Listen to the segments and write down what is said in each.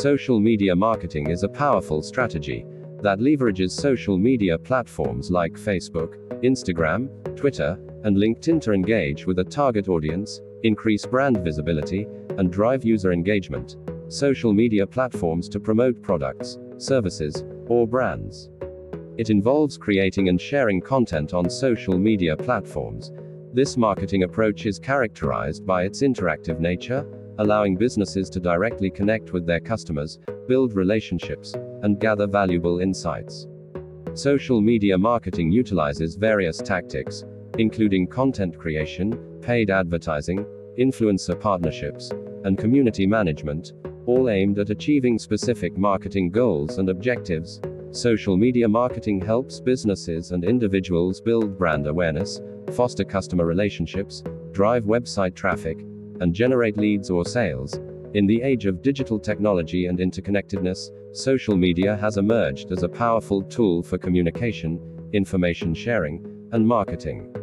Social media marketing is a powerful strategy that leverages social media platforms like Facebook, Instagram, Twitter, and LinkedIn to engage with a target audience, increase brand visibility, and drive user engagement. Social media platforms to promote products, services, or brands. It involves creating and sharing content on social media platforms. This marketing approach is characterized by its interactive nature, allowing businesses to directly connect with their customers, build relationships, and gather valuable insights. Social media marketing utilizes various tactics, including content creation, paid advertising, influencer partnerships, and community management, all aimed at achieving specific marketing goals and objectives. Social media marketing helps businesses and individuals build brand awareness, foster customer relationships, drive website traffic, and generate leads or sales. In the age of digital technology and interconnectedness, social media has emerged as a powerful tool for communication, information sharing, and marketing.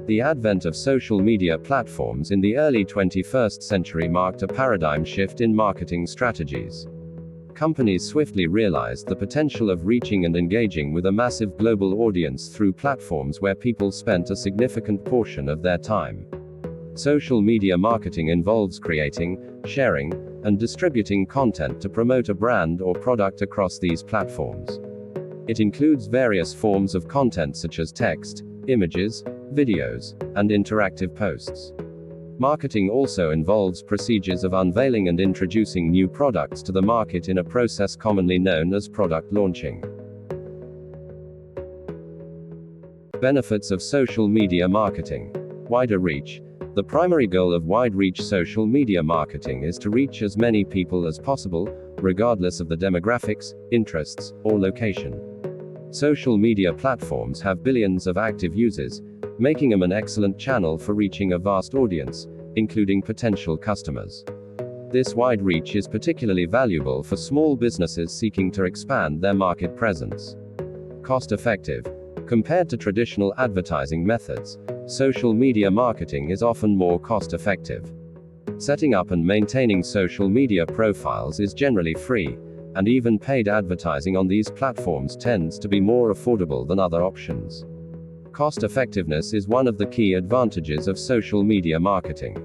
The advent of social media platforms in the early 21st century marked a paradigm shift in marketing strategies. Companies swiftly realized the potential of reaching and engaging with a massive global audience through platforms where people spent a significant portion of their time. Social media marketing involves creating, sharing, and distributing content to promote a brand or product across these platforms. It includes various forms of content such as text, images, videos, and interactive posts. Marketing also involves procedures of unveiling and introducing new products to the market in a process commonly known as product launching. Benefits of social media marketing. Wider reach. The primary goal of wide-reach social media marketing is to reach as many people as possible, regardless of the demographics, interests, or location. Social media platforms have billions of active users, making them an excellent channel for reaching a vast audience, including potential customers. This wide reach is particularly valuable for small businesses seeking to expand their market presence. Cost-effective. Compared to traditional advertising methods, social media marketing is often more cost-effective. Setting up and maintaining social media profiles is generally free, and even paid advertising on these platforms tends to be more affordable than other options. Cost-effectiveness is one of the key advantages of social media marketing.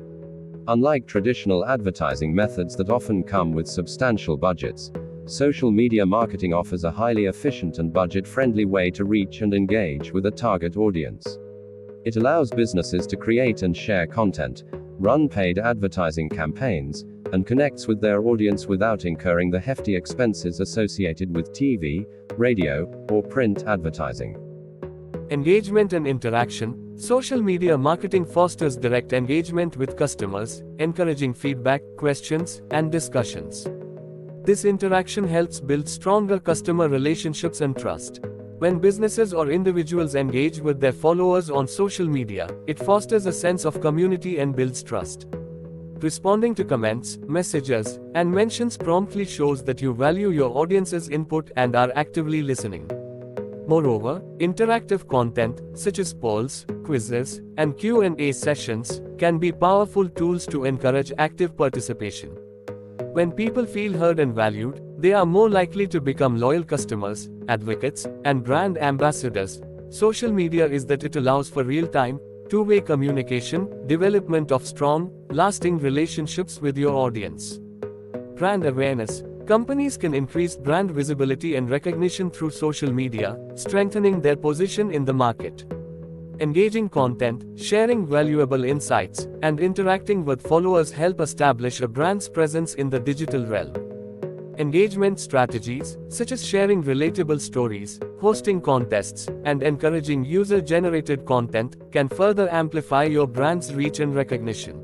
Unlike traditional advertising methods that often come with substantial budgets, social media marketing offers a highly efficient and budget-friendly way to reach and engage with a target audience. It allows businesses to create and share content, run paid advertising campaigns, and connects with their audience without incurring the hefty expenses associated with TV, radio, or print advertising. Engagement and interaction. Social media marketing fosters direct engagement with customers, encouraging feedback, questions, and discussions. This interaction helps build stronger customer relationships and trust. When businesses or individuals engage with their followers on social media, it fosters a sense of community and builds trust. Responding to comments, messages, and mentions promptly shows that you value your audience's input and are actively listening. Moreover, interactive content, such as polls, quizzes, and Q&A sessions, can be powerful tools to encourage active participation. When people feel heard and valued, they are more likely to become loyal customers, advocates, and brand ambassadors. Social media is that it allows for real-time, two-way communication, development of strong, lasting relationships with your audience. Brand awareness. Companies can increase brand visibility and recognition through social media, strengthening their position in the market. Engaging content, sharing valuable insights, and interacting with followers help establish a brand's presence in the digital realm. Engagement strategies, such as sharing relatable stories, hosting contests, and encouraging user-generated content, can further amplify your brand's reach and recognition.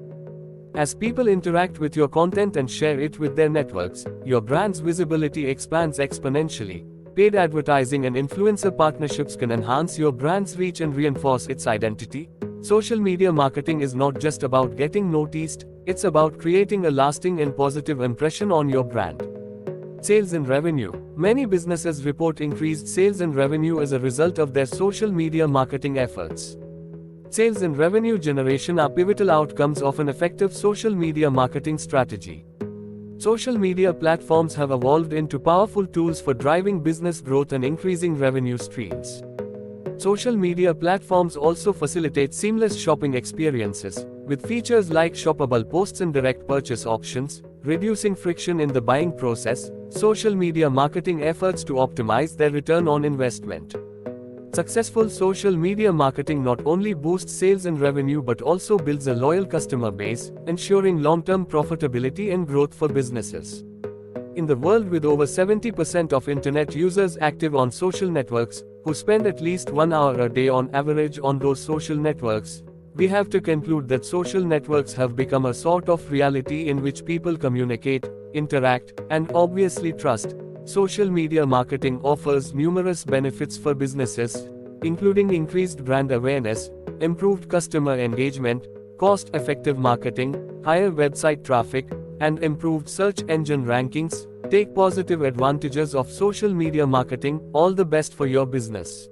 As people interact with your content and share it with their networks, your brand's visibility expands exponentially. Paid advertising and influencer partnerships can enhance your brand's reach and reinforce its identity. Social media marketing is not just about getting noticed, it's about creating a lasting and positive impression on your brand. Sales and revenue. Many businesses report increased sales and revenue as a result of their social media marketing efforts. Sales and revenue generation are pivotal outcomes of an effective social media marketing strategy. Social media platforms have evolved into powerful tools for driving business growth and increasing revenue streams. Social media platforms also facilitate seamless shopping experiences, with features like shoppable posts and direct purchase options, reducing friction in the buying process. Social media marketing efforts to optimize their return on investment. Successful social media marketing not only boosts sales and revenue but also builds a loyal customer base, ensuring long-term profitability and growth for businesses. In the world with over 70% of internet users active on social networks, who spend at least 1 hour a day on average on those social networks, we have to conclude that social networks have become a sort of reality in which people communicate, interact, and obviously trust. Social media marketing offers numerous benefits for businesses, including increased brand awareness, improved customer engagement, cost-effective marketing, higher website traffic, and improved search engine rankings. Take positive advantages of social media marketing. All the best for your business.